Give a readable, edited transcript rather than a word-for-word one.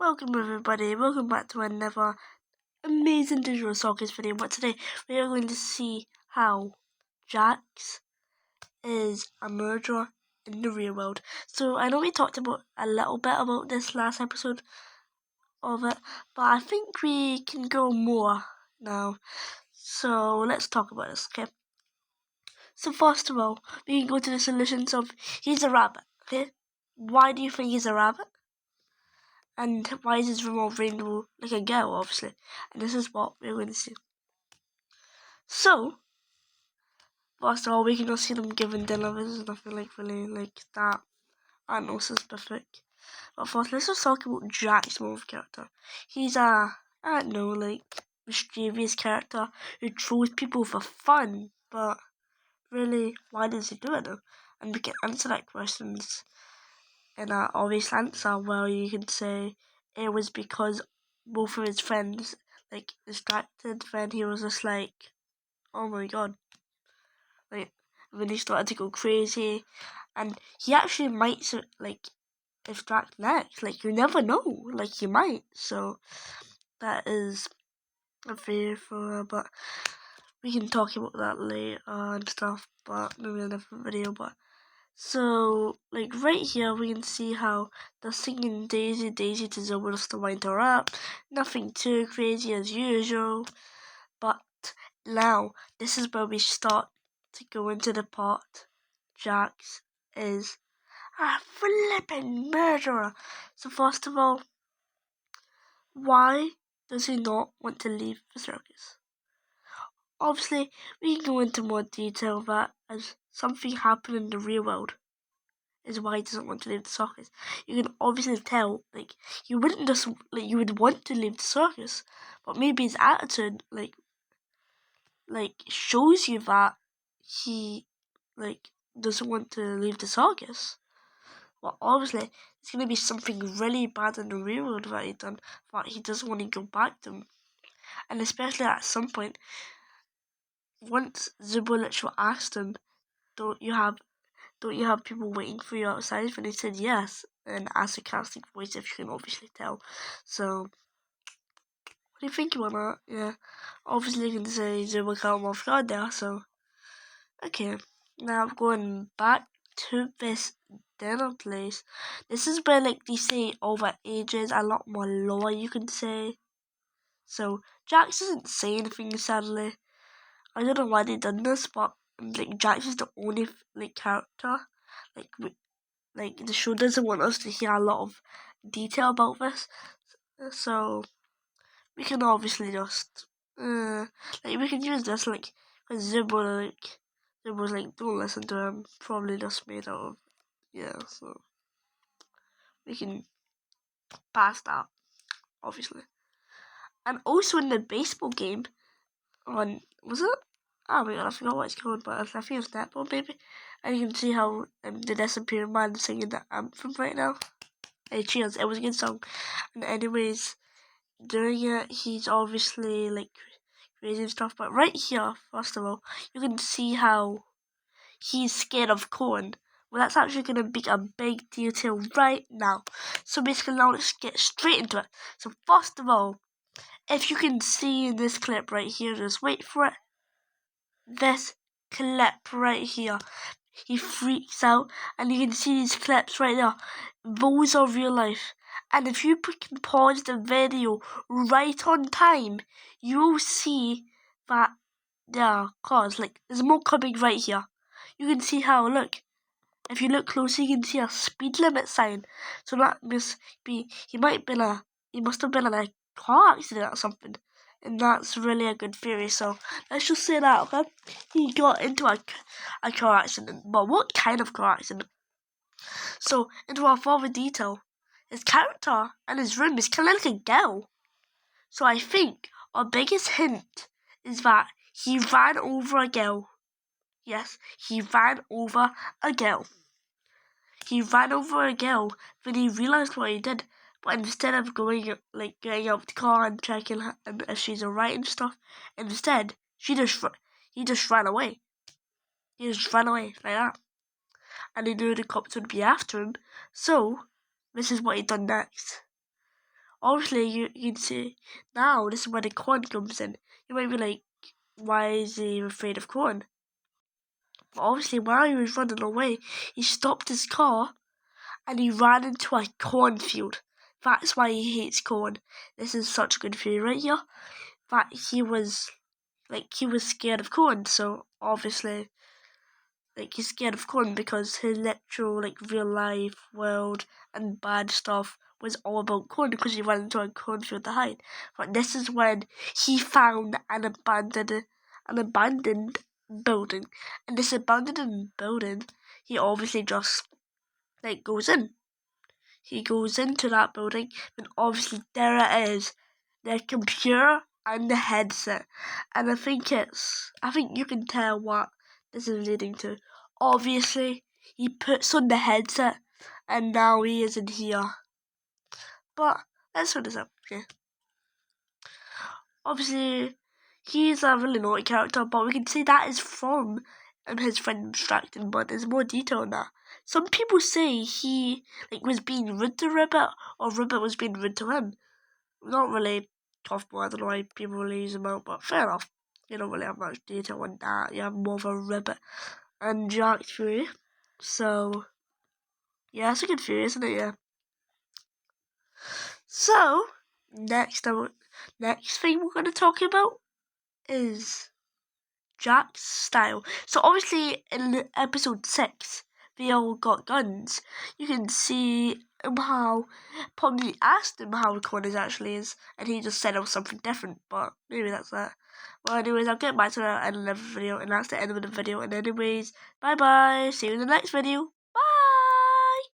Welcome everybody, welcome back to another amazing Digital Sockets video. But today we are going to see how Jax is a murderer in the real world. So I know we talked about a little bit about this last episode of it, but I think we can go more now. So let's talk about this, okay? So first of all, we can go to the solutions of he's a rabbit, okay? Why do you think he's a rabbit? And why is his remote rainbow like a girl, obviously? And this is what we're going to see. So, first of all, we can go see them giving dinner. There's nothing like really like that. I don't know, specific. But first, let's just talk about Jack's move character. He's I don't know, like mischievous character who trolls people for fun. But really, why does he do it though? And we can answer that questions in an obvious answer where you can say it was because both of his friends like distracted. Then he was just like, oh my god, like when he started to go crazy, and he actually might like distract next. Like you never know, like he might. So that is a fear for her, but we can talk about that later and stuff. But maybe in a different video. But so, like right here, we can see how they're singing Daisy, Daisy to Zobos to wind her up. Nothing too crazy as usual. But now, this is where we start to go into the part. Jax is a flippin' murderer. So first of all, why does he not want to leave the circus? Obviously, we can go into more detail of that as something happened in the real world is why he doesn't want to leave the circus. You can obviously tell, like, you wouldn't just, like, you would want to leave the circus, but maybe his attitude, like shows you that he, like, doesn't want to leave the circus. Well, obviously, it's going to be something really bad in the real world that he done, that he doesn't want to go back to him. And especially at some point, once Zubulich asked him, don't you have people waiting for you outside? And he said yes, and a sarcastic voice, if you can obviously tell. So, what do you think about that? Yeah, obviously you can say Zuma caught him off guard there, so. Okay, now going back to this dinner place. This is where, like, they say over ages, a lot more lore, you can say. So, Jax doesn't say anything, sadly. I don't know why they done this, but, like, Jax is the only, like, character. Like the show doesn't want us to hear a lot of detail about this, so we can obviously just like we can use this like because Zibbo was like don't listen to him, probably just made out of so we can pass that obviously. And also in the baseball game on was it? Oh my god, I forgot what it's called, but I think it's netball maybe. And you can see how the disappearing man singing the anthem right now. Hey, cheers! It was a good song. And anyways, during it, he's obviously like crazy and stuff. But right here, first of all, you can see how he's scared of corn. Well, that's actually going to be a big detail right now. So basically, now let's get straight into it. So first of all, if you can see in this clip right here, just wait for it. This clip right here. He freaks out, and you can see these clips right there. Those are real life. And if you can pause the video right on time, you will see that there are cars. Like, there's more coming right here. You can see how, look, if you look closer, you can see a speed limit sign. So that must be, he must have been in a car accident or something. And that's really a good theory. So let's just say that, okay? He got into a car accident. But what kind of car accident? So, into our further detail, his character and his room is kind of like a girl. So I think our biggest hint is that he ran over a girl. Yes, he ran over a girl. He ran over a girl when he realised what he did. But instead of getting out of the car and checking if she's alright and stuff, instead he just ran away. He just ran away like that. And he knew the cops would be after him. So this is what he done next. obviously you can see now this is where the corn comes in. You might be like, why is he afraid of corn? But obviously while he was running away, he stopped his car and he ran into a cornfield. That's why he hates corn. This is such a good theory right here. That he was scared of corn, so obviously he's scared of corn because his literal real life world and bad stuff was all about corn because he ran into a cornfield to hide. But this is when he found an abandoned building. And this abandoned building, he obviously just goes in. He goes into that building and obviously there it is. The computer and the headset. And I think you can tell what this is leading to. Obviously, he puts on the headset and now he is in here. But let's put this up, okay? Obviously, he's a really naughty character, but we can see that is from his friend Abstracted, but there's more detail on that. Some people say he was being rude to Ribbit, or Ribbit was being rude to him. Not really comfortable. I don't know why people really use them out, but fair enough. You don't really have much detail on that. You have more of a Ribbit and Jack theory. So yeah, it's a good theory, isn't it? Yeah. So next thing we're going to talk about is Jack's style. So obviously in episode 6, they all got guns. You can see how probably asked him how Corners actually is, and he just said it was something different, but maybe that's that. Well, anyways, I'll get back to that in another video, and that's the end of the video. And anyways, bye bye, see you in the next video.